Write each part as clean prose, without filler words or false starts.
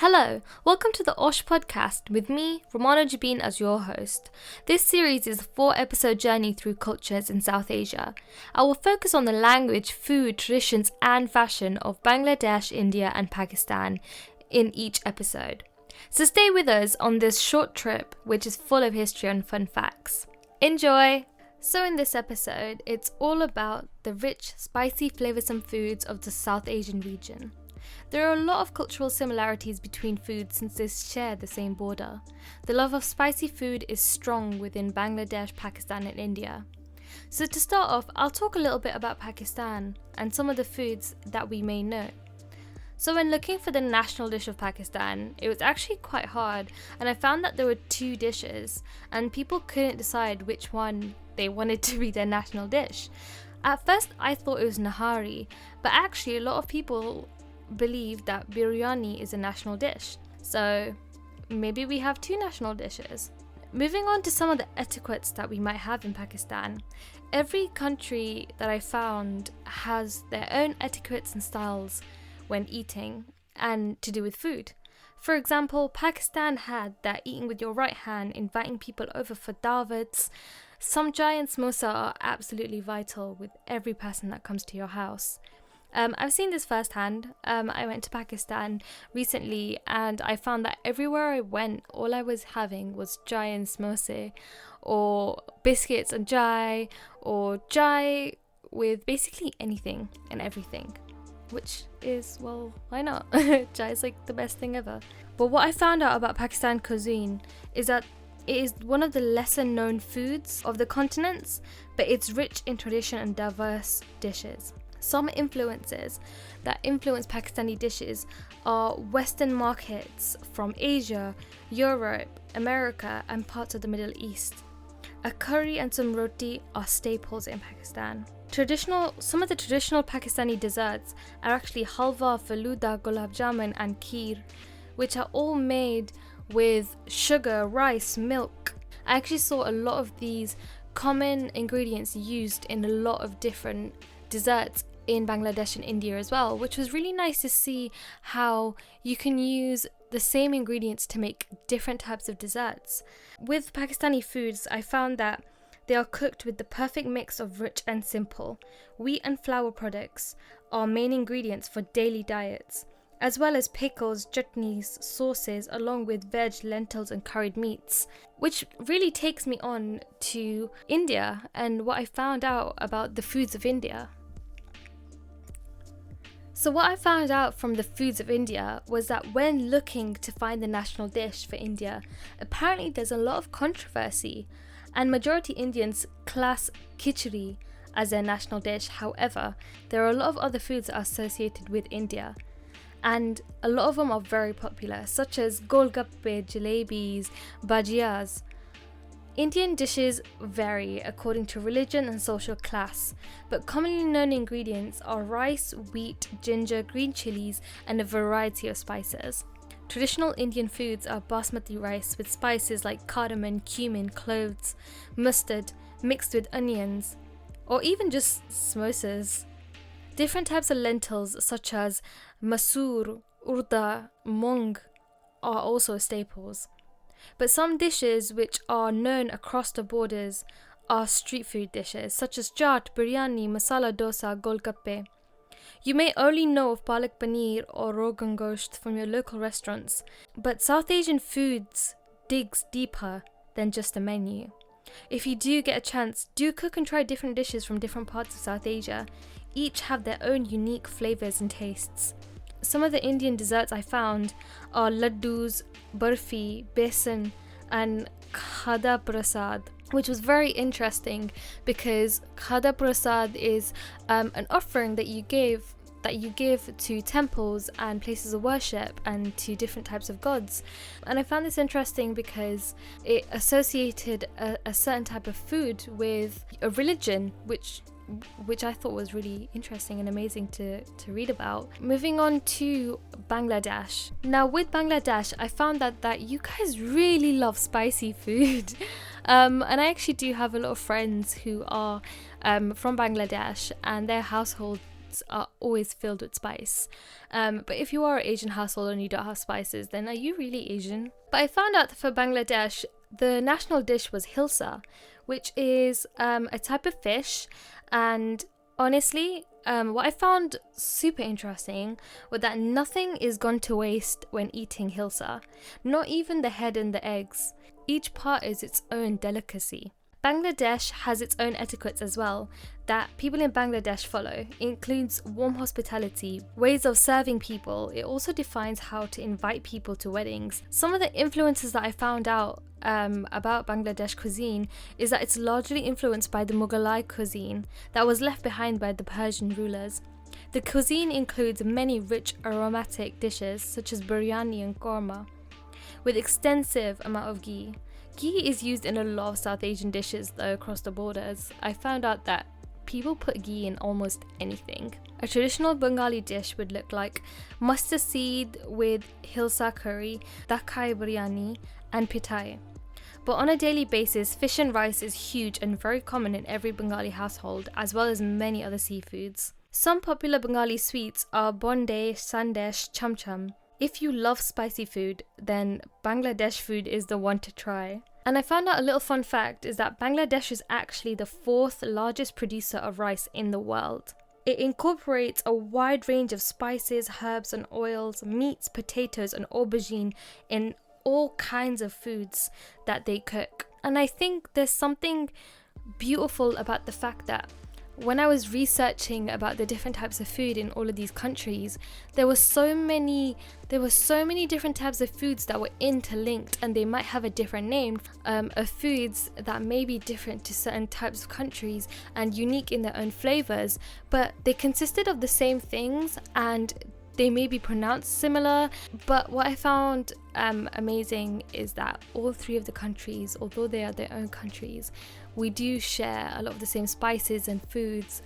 Hello, welcome to the OSCH podcast with me, Romana Jabeen, as your host. This series is a 4-episode journey through cultures in South Asia. I will focus on the language, food, traditions and fashion of Bangladesh, India and Pakistan in each episode. So stay with us on this short trip, which is full of history and fun facts. Enjoy! So in this episode, it's all about the rich, spicy, flavoursome foods of the South Asian region. There are a lot of cultural similarities between foods since they share the same border. The love of spicy food is strong within Bangladesh, Pakistan and India. So to start off, I'll talk a little bit about Pakistan and some of the foods that we may know. So when looking for the national dish of Pakistan, it was actually quite hard, and I found that there were 2 dishes and people couldn't decide which one they wanted to be their national dish. At first I thought it was nahari, but actually a lot of people believe that biryani is a national dish. So maybe we have 2 national dishes. Moving on to some of the etiquettes that we might have in Pakistan. Every country that I found has their own etiquettes and styles when eating and to do with food. For example, Pakistan had that eating with your right hand, inviting people over for dawats. Some giant samosa are absolutely vital with every person that comes to your house. I've seen this firsthand. I went to Pakistan recently and I found that everywhere I went, all I was having was chai and samosa, or biscuits and chai, or chai with basically anything and everything. Which is, well, why not? Chai is like the best thing ever. But what I found out about Pakistan cuisine is that it is one of the lesser known foods of the continents, but it's rich in tradition and diverse dishes. Some influences that influence Pakistani dishes are Western markets from Asia, Europe, America and parts of the Middle East. A curry and some roti are staples in Pakistan. Some of the traditional Pakistani desserts are actually halwa, faluda, gulab jamun and kheer, which are all made with sugar, rice, milk. I actually saw a lot of these common ingredients used in a lot of different desserts in Bangladesh and India as well, which was really nice to see how you can use the same ingredients to make different types of desserts. With Pakistani foods, I found that they are cooked with the perfect mix of rich and simple. Wheat and flour products are main ingredients for daily diets, as well as pickles, chutneys, sauces, along with veg, lentils and curried meats, which really takes me on to India and what I found out about the foods of India. So what I found out from the foods of India was that when looking to find the national dish for India, apparently there's a lot of controversy, and majority Indians class khichdi as their national dish. However, there are a lot of other foods that are associated with India, and a lot of them are very popular, such as golgappe, jalebis, bhajiyas. Indian dishes vary according to religion and social class, but commonly known ingredients are rice, wheat, ginger, green chilies, and a variety of spices. Traditional Indian foods are basmati rice with spices like cardamom, cumin, cloves, mustard, mixed with onions, or even just samosas. Different types of lentils such as masoor, urda, mung are also staples. But some dishes which are known across the borders are street food dishes such as chaat, biryani, masala dosa, golgappe. You may only know of palak paneer or rogan gosht from your local restaurants, but South Asian foods digs deeper than just a menu. If you do get a chance, do cook and try different dishes from different parts of South Asia. Each have their own unique flavours and tastes. Some of the Indian desserts I found are laddus, barfi, besan and khada prasad, which was very interesting because khada prasad is an offering that you give to temples and places of worship and to different types of gods. And I found this interesting because it associated a certain type of food with a religion, which I thought was really interesting and amazing to read about. Moving on to Bangladesh. Now with Bangladesh, I found that you guys really love spicy food. And I actually do have a lot of friends who are from Bangladesh, and their household plates are always filled with spice. But if you are an Asian household and you don't have spices, then are you really Asian? But I found out that for Bangladesh, the national dish was hilsa, which is a type of fish. And honestly, what I found super interesting was that nothing is gone to waste when eating hilsa, not even the head and the eggs. Each part is its own delicacy. Bangladesh has its own etiquettes as well that people in Bangladesh follow. It includes warm hospitality, ways of serving people. It also defines how to invite people to weddings. Some of the influences that I found out about Bangladesh cuisine is that it's largely influenced by the Mughalai cuisine that was left behind by the Persian rulers. The cuisine includes many rich aromatic dishes such as biryani and korma, with extensive amount of ghee. Ghee is used in a lot of South Asian dishes though across the borders. I found out that people put ghee in almost anything. A traditional Bengali dish would look like mustard seed with hilsa curry, dakai biryani and pitai. But on a daily basis, fish and rice is huge and very common in every Bengali household, as well as many other seafoods. Some popular Bengali sweets are bonde, sandesh, cham cham. If you love spicy food, then Bangladesh food is the one to try. And I found out a little fun fact is that Bangladesh is actually the 4th largest producer of rice in the world. It incorporates a wide range of spices, herbs and oils, meats, potatoes and aubergine in all kinds of foods that they cook. And I think there's something beautiful about the fact that when I was researching about the different types of food in all of these countries, there were so many different types of foods that were interlinked, and they might have a different name of foods that may be different to certain types of countries and unique in their own flavors, but they consisted of the same things and they may be pronounced similar. But what I found amazing is that all 3 of the countries, although they are their own countries, we do share a lot of the same spices and foods.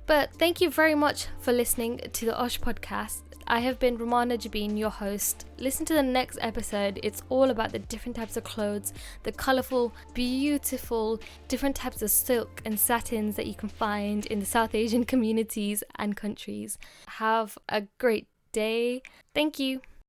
But thank you very much for listening to the OSCH podcast. I have been Romana Jabeen, your host. Listen to the next episode. It's all about the different types of clothes, the colourful, beautiful, different types of silk and satins that you can find in the South Asian communities and countries. Have a great day. Thank you.